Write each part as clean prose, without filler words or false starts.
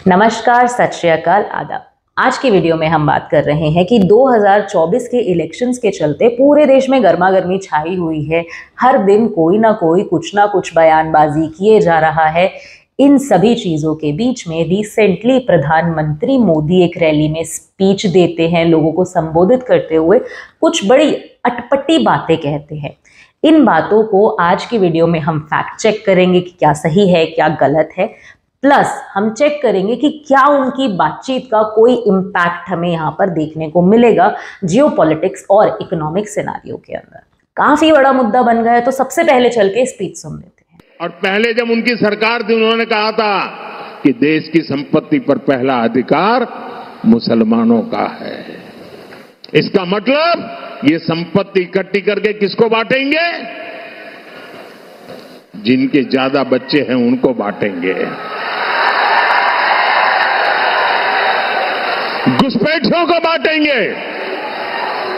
नमस्कार, सत श्री अकाल, आदाब। आज की वीडियो में हम बात कर रहे हैं कि 2024 के इलेक्शंस के चलते पूरे देश में गर्मागर्मी छाई हुई है। हर दिन कोई ना कोई कुछ ना कुछ बयानबाजी किए जा रहा है। इन सभी चीज़ों के बीच में रिसेंटली प्रधानमंत्री मोदी एक रैली में स्पीच देते हैं, लोगों को संबोधित करते हुए कुछ बड़ी अटपटी बातें कहते हैं। इन बातों को आज की वीडियो में हम फैक्ट चेक करेंगे कि क्या सही है, क्या गलत है। प्लस हम चेक करेंगे कि क्या उनकी बातचीत का कोई इम्पैक्ट हमें यहाँ पर देखने को मिलेगा जियोपॉलिटिक्स और इकोनॉमिक सिनारियो के अंदर। काफी बड़ा मुद्दा बन गया है, तो सबसे पहले चल के स्पीच सुन लेते हैं। और पहले जब उनकी सरकार थी, उन्होंने कहा था कि देश की संपत्ति पर पहला अधिकार मुसलमानों का है। इसका मतलब ये संपत्ति इकट्ठी करके किसको बांटेंगे? जिनके ज्यादा बच्चे हैं उनको बांटेंगे। घुसपैठियों को बांटेंगे।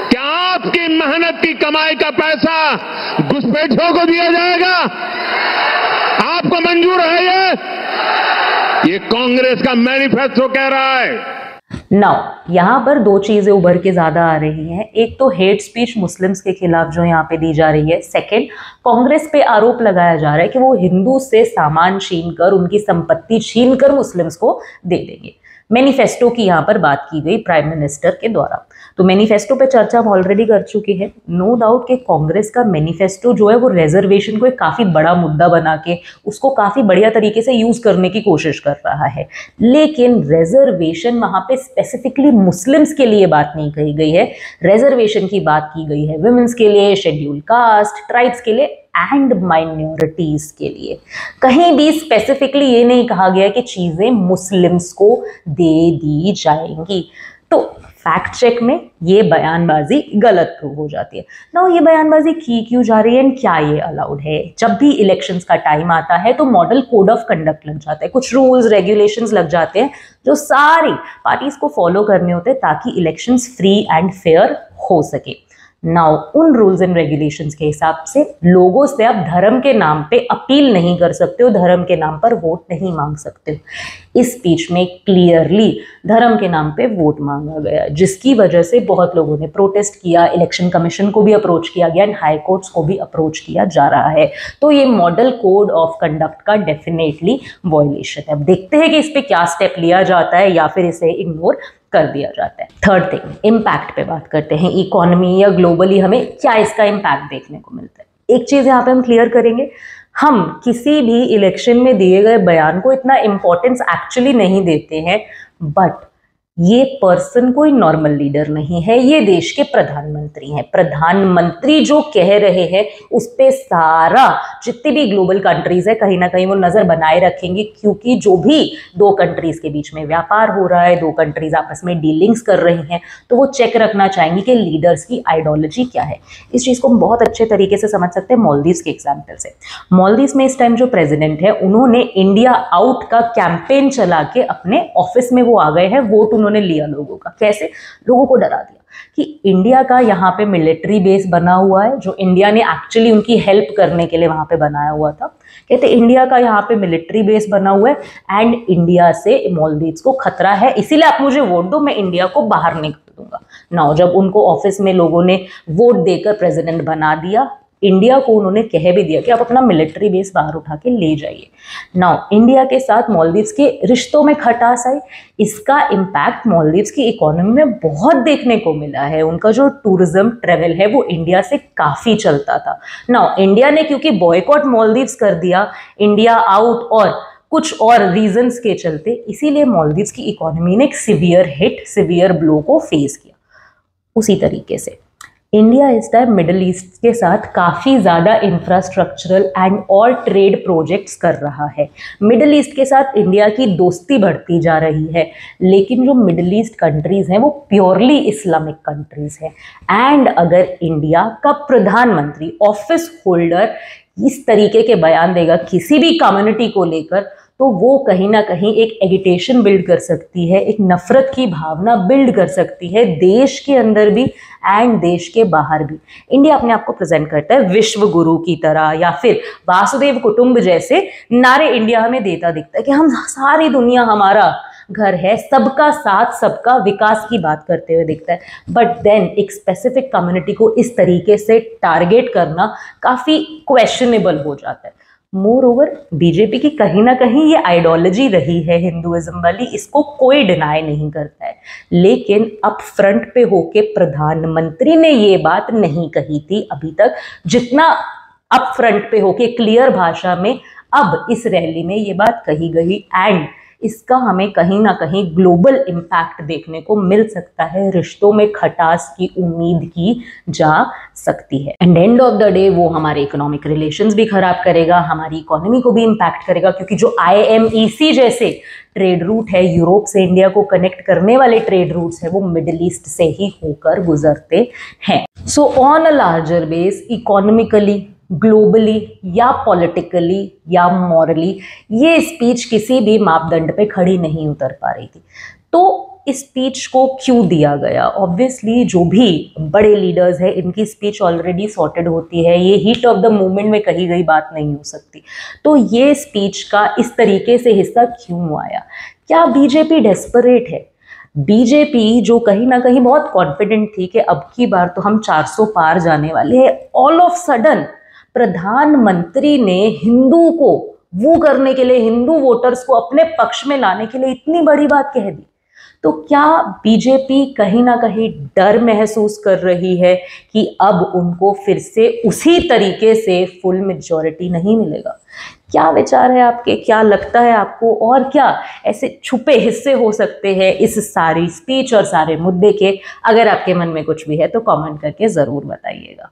क्या आपकी मेहनत की कमाई का पैसा घुसपैठियों को दिया जाएगा? आपको मंजूर है ये कांग्रेस का मैनिफेस्टो कह रहा है। यहाँ पर दो चीजें उभर के ज्यादा आ रही हैं। एक तो हेट स्पीच मुस्लिम्स के खिलाफ जो यहाँ पे दी जा रही है। सेकंड, कांग्रेस पे आरोप लगाया जा रहा है कि वो हिंदू से सामान छीनकर, उनकी संपत्ति छीनकर मुस्लिम्स को दे देंगे। मैनिफेस्टो की यहाँ पर बात की गई प्राइम मिनिस्टर के द्वारा। तो मैनिफेस्टो पे चर्चा हम ऑलरेडी कर चुके हैं। नो डाउट कि कांग्रेस का मैनिफेस्टो जो है वो रिजर्वेशन को एक काफी बड़ा मुद्दा बना के उसको काफी बढ़िया तरीके से यूज करने की कोशिश कर रहा है। लेकिन रिजर्वेशन वहां पे स्पेसिफिकली मुस्लिम्स के लिए बात नहीं कही गई है। रिजर्वेशन की बात की गई है विमेंस के लिए, शेड्यूल कास्ट, ट्राइब्स के लिए एंड माइनॉरिटीज के लिए। कहीं भी स्पेसिफिकली ये नहीं कहा गया कि चीजें मुस्लिम्स को दे दी जाएंगी। तो फैक्ट चेक में ये बयानबाजी गलत प्रूव हो जाती है ना। ये बयानबाजी की क्यों जा रही है एंड क्या ये अलाउड है? जब भी इलेक्शंस का टाइम आता है तो मॉडल कोड ऑफ कंडक्ट लग जाता है, कुछ रूल्स रेगुलेशंस लग जाते हैं जो सारी पार्टीज को फॉलो करने होते हैं ताकि इलेक्शंस फ्री एंड फेयर हो सके। नाउ उन रूल्स एंड रेगुलेशंस के हिसाब से लोगों से आप धर्म के नाम पे अपील नहीं कर सकते हो, धर्म के नाम पर वोट नहीं मांग सकते हो। इस स्पीच में क्लियरली धर्म के नाम पे वोट मांगा गया, जिसकी वजह से बहुत लोगों ने प्रोटेस्ट किया। इलेक्शन कमीशन को भी अप्रोच किया गया एंड हाई कोर्ट्स को भी अप्रोच किया जा रहा है। तो ये मॉडल कोड ऑफ कंडक्ट का डेफिनेटली वॉयलेशन है। अब देखते हैं कि इस पे क्या स्टेप लिया जाता है या फिर इसे इग्नोर कर दिया जाता है। थर्ड थिंग, इम्पैक्ट पे बात करते हैं। इकोनॉमी या ग्लोबली हमें क्या इसका इम्पैक्ट देखने को मिलता है। एक चीज यहाँ पे हम क्लियर करेंगे, हम किसी भी इलेक्शन में दिए गए बयान को इतना इंपॉर्टेंस एक्चुअली नहीं देते हैं, बट ये पर्सन कोई नॉर्मल लीडर नहीं है, ये देश के प्रधानमंत्री हैं। प्रधानमंत्री जो कह रहे हैं उस पे सारा जितनी भी ग्लोबल कंट्रीज है कहीं ना कहीं वो नजर बनाए रखेंगे, क्योंकि जो भी दो कंट्रीज के बीच में व्यापार हो रहा है, दो कंट्रीज आपस में डीलिंग्स कर रही हैं, तो वो चेक रखना चाहेंगे कि लीडर्स की आइडियोलॉजी क्या है। इस चीज को हम बहुत अच्छे तरीके से समझ सकते हैं मालदीव्स के एग्जाम्पल से। मालदीव्स में इस टाइम जो प्रेसिडेंट है उन्होंने इंडिया आउट का कैंपेन चला के अपने ऑफिस में वो आ गए हैं, वोट उन्होंने लिया लोगों का। कैसे? लोगों को डरा दिया कि इंडिया का यहाँ पे मिलिट्री बेस बना हुआ है, जो इंडिया ने एक्चुअली उनकी हेल्प करने के लिए वहां पे बनाया हुआ था। कहते इंडिया का यहाँ पे मिलिट्री बेस बना हुआ है एंड इंडिया से मालदीव्स को खतरा है, इसीलिए आप मुझे वोट दो, मैं इंडिया को बाहर नहीं कर दूंगा। नाउ जब उनको ऑफिस में लोगों ने वोट देकर प्रेसिडेंट बना दिया, इंडिया को उन्होंने कह भी दिया कि आप अपना मिलिट्री बेस बाहर उठा के ले जाइए। नाउ इंडिया के साथ मालदीव्स के रिश्तों में खटास आई। इसका इम्पैक्ट मालदीव्स की इकोनॉमी में बहुत देखने को मिला है। उनका जो टूरिज्म ट्रेवल है वो इंडिया से काफी चलता था। नाउ इंडिया ने क्योंकि बॉयकॉट मालदीव्स कर दिया, इंडिया आउट और कुछ और रीजंस के चलते, इसीलिए मालदीव्स की इकोनॉमी ने एक सिवियर हिट, सिवियर ब्लो को फेस किया। उसी तरीके से इंडिया इस टाइम मिडिल ईस्ट के साथ काफ़ी ज़्यादा इंफ्रास्ट्रक्चरल एंड और ट्रेड प्रोजेक्ट्स कर रहा है। मिडिल ईस्ट के साथ इंडिया की दोस्ती बढ़ती जा रही है, लेकिन जो मिडिल ईस्ट कंट्रीज़ हैं वो प्योरली इस्लामिक कंट्रीज़ हैं। एंड अगर इंडिया का प्रधानमंत्री, ऑफिस होल्डर इस तरीके के बयान देगा किसी भी कम्युनिटी को लेकर, तो वो कहीं ना कहीं एक एगिटेशन बिल्ड कर सकती है, एक नफरत की भावना बिल्ड कर सकती है देश के अंदर भी एंड देश के बाहर भी। इंडिया अपने आप को प्रेजेंट करता है विश्व गुरु की तरह या फिर वासुदेव कुटुंब जैसे नारे इंडिया हमें देता दिखता है कि हम सारी दुनिया हमारा घर है, सबका साथ सबका विकास की बात करते हुए दिखता है। बट देन एक स्पेसिफिक कम्युनिटी को इस तरीके से टारगेट करना काफ़ी क्वेश्चनेबल हो जाता है। मोर ओवर बीजेपी की कहीं ना कहीं ये आइडियोलॉजी रही है हिंदुइज्म वाली, इसको कोई डिनाई नहीं करता है, लेकिन अब फ्रंट पे होके प्रधानमंत्री ने ये बात नहीं कही थी अभी तक, जितना अब फ्रंट पे होके क्लियर भाषा में अब इस रैली में ये बात कही गई। एंड इसका हमें कहीं ना कहीं ग्लोबल इम्पैक्ट देखने को मिल सकता है, रिश्तों में खटास की उम्मीद की जा सकती है। And end of the day वो हमारे इकोनॉमिक रिलेशंस भी खराब करेगा, हमारी इकोनॉमी को भी इम्पैक्ट करेगा, क्योंकि जो IMEC जैसे ट्रेड रूट है, यूरोप से इंडिया को कनेक्ट करने वाले ट्रेड रूट्स है, वो मिडिल ईस्ट से ही होकर गुजरते हैं। So on a larger base, economically, globally या पॉलिटिकली या मॉरली, ये स्पीच किसी भी मापदंड पे खड़ी नहीं उतर पा रही थी। तो इस स्पीच को क्यों दिया गया? ऑब्वियसली जो भी बड़े लीडर्स हैं इनकी स्पीच ऑलरेडी सॉर्टेड होती है, ये हीट ऑफ द मूवमेंट में कही गई बात नहीं हो सकती। तो ये स्पीच का इस तरीके से हिस्सा क्यों आया? क्या बीजेपी डेस्परेट है? बीजेपी जो कहीं ना कहीं बहुत कॉन्फिडेंट थी कि अब की बार तो हम 400 पार जाने वाले हैं, ऑल ऑफ सडन प्रधानमंत्री ने हिंदू को वो करने के लिए, हिंदू वोटर्स को अपने पक्ष में लाने के लिए इतनी बड़ी बात कह दी। तो क्या बीजेपी कहीं ना कहीं डर महसूस कर रही है कि अब उनको फिर से उसी तरीके से फुल मेजॉरिटी नहीं मिलेगा? क्या विचार है आपके? क्या लगता है आपको? और क्या ऐसे छुपे हिस्से हो सकते हैं इस सारी स्पीच और सारे मुद्दे के? अगर आपके मन में कुछ भी है तो कमेंट करके ज़रूर बताइएगा।